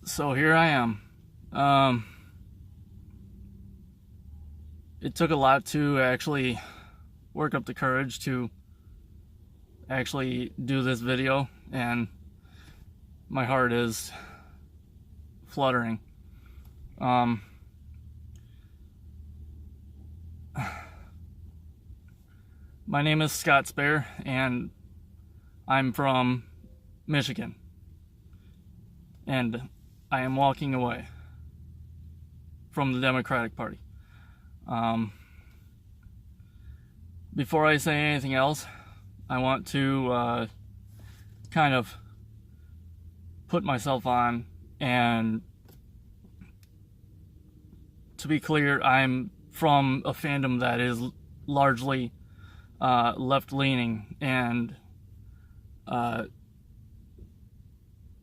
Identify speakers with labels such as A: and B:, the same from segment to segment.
A: So here I am. Um, it took a lot to actually work up the courage to actually do this video, and my heart is fluttering. Um, my name is Scott Spare, and I'm from Michigan, and I am walking away from the Democratic Party. Um, before I say anything else, I want to kind of put myself on, and to be clear, I'm from a fandom that is largely left-leaning, and the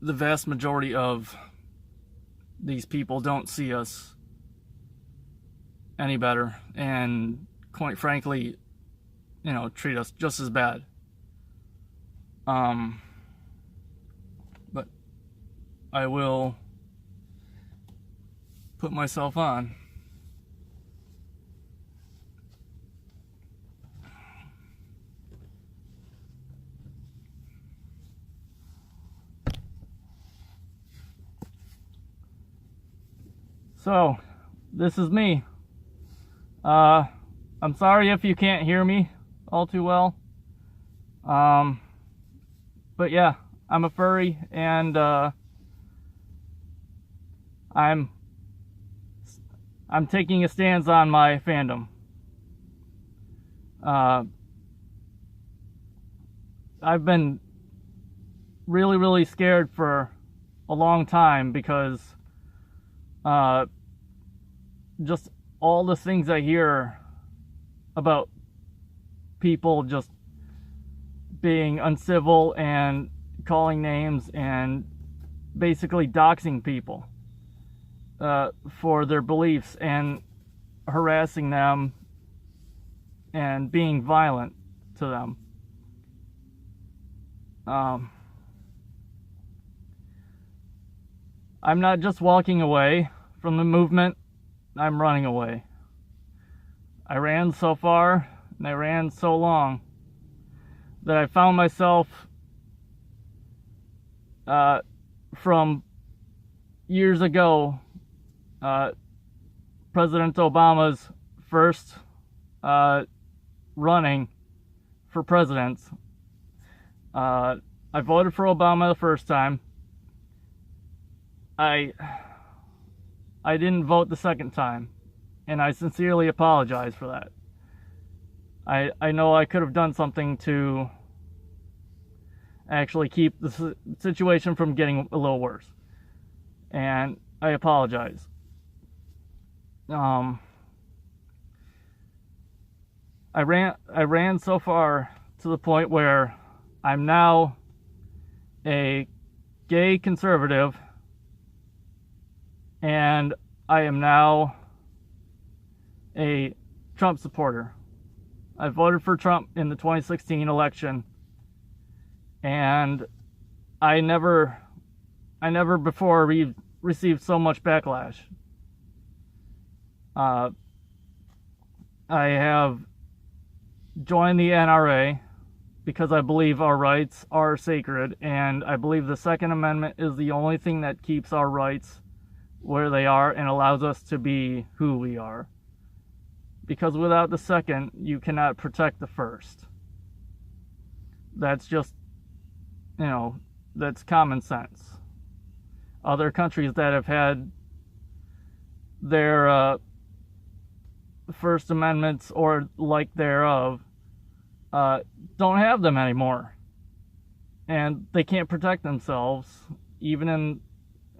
A: vast majority of these people don't see us any better, and quite frankly, treat us just as bad. But I will put myself on. So, this is me. I'm sorry if you can't hear me all too well. But yeah, I'm a furry, and I'm taking a stance on my fandom. I've been really scared for a long time because just all the things I hear about people just being uncivil and calling names and basically doxing people for their beliefs and harassing them and being violent to them. I'm not just walking away from the movement, I'm running away. I ran so far and I ran so long that I found myself from years ago, President Obama's first running for president. I voted for Obama the first time. I didn't vote the second time, and I sincerely apologize for that. I know I could have done something to actually keep the situation from getting a little worse, and I apologize. I ran so far to the point where I'm now a gay conservative, and I am now a Trump supporter. I voted for Trump in the 2016 election, and I never before received so much backlash. I have joined the NRA because I believe our rights are sacred, and I believe the Second Amendment is the only thing that keeps our rights where they are and allows us to be who we are. Because without the second, you cannot protect the first. That's just, that's common sense. Other countries that have had their First Amendments or like thereof don't have them anymore. And they can't protect themselves, even in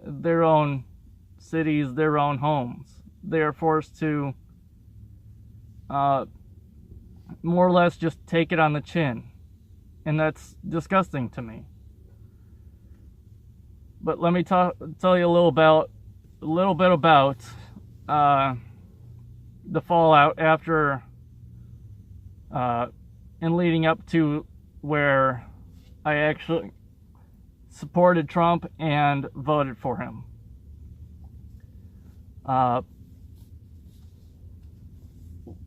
A: their own cities, their own homes. They are forced to more or less just take it on the chin, and that's disgusting to me. But let me tell you a little bit about the fallout after and leading up to where I actually supported Trump and voted for him.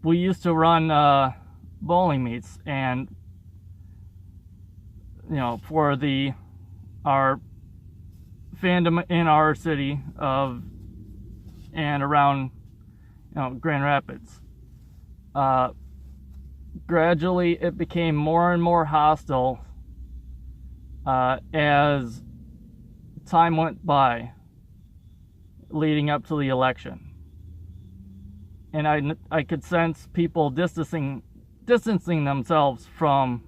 A: We used to run bowling meets, and for our fandom in our city and around Grand Rapids. Gradually it became more and more hostile as time went by leading up to the election. And I could sense people distancing themselves from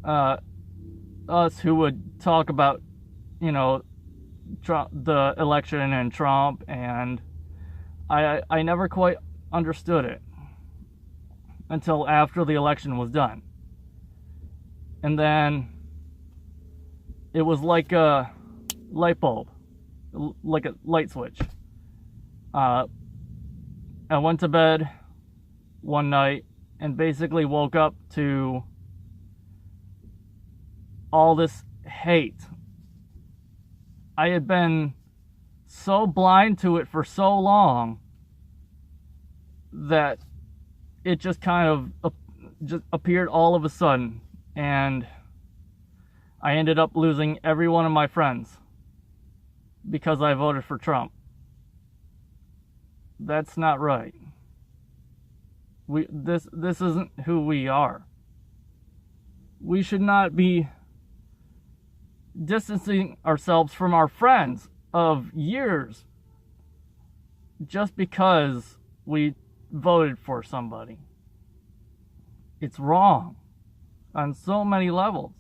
A: us who would talk about Trump, the election and Trump, and I never quite understood it until after the election was done. And then it was like a light bulb, like a light switch. I went to bed one night and basically woke up to all this hate. I had been so blind to it for so long that it just kind of just appeared all of a sudden, and I ended up losing every one of my friends because I voted for Trump. That's not right. This isn't who we are. We should not be distancing ourselves from our friends of years just because we voted for somebody. It's wrong on so many levels,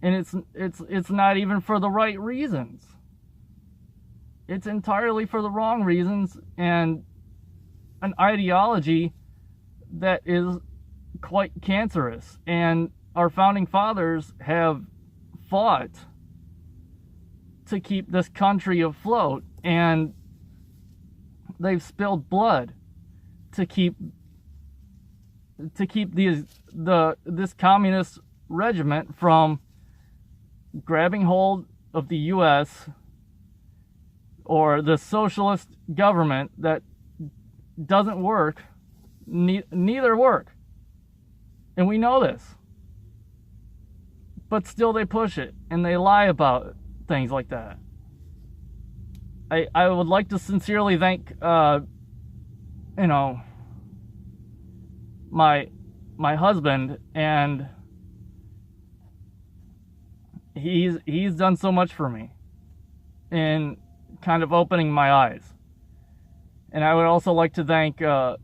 A: and it's not even for the right reasons. It's entirely for the wrong reasons, and an ideology that is quite cancerous. And our founding fathers have fought to keep this country afloat, and they've spilled blood to keep this communist regiment from grabbing hold of the U.S. or the socialist government that doesn't work. Neither work, and we know this, but still they push it and they lie about things like that. I would like to sincerely thank my husband, and he's done so much for me in kind of opening my eyes. And I would also like to thank Milo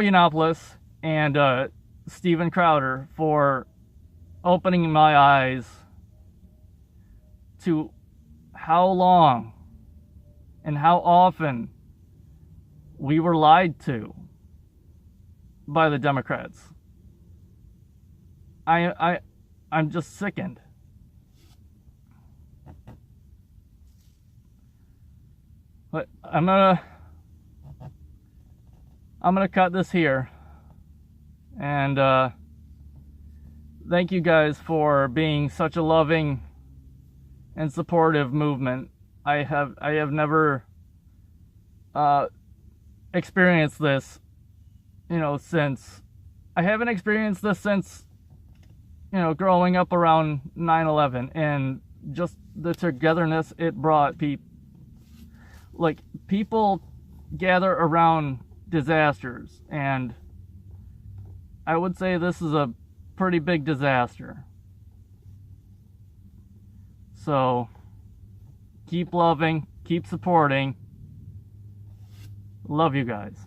A: Yiannopoulos and Steven Crowder for opening my eyes to how long and how often we were lied to by the Democrats. I'm just sickened. But I'm gonna cut this here, and thank you guys for being such a loving and supportive movement. I have never experienced this, since I haven't experienced this since growing up around 9/11, and just the togetherness it brought. People gather around disasters, and I would say this is a pretty big disaster. So keep loving, keep supporting. Love you guys.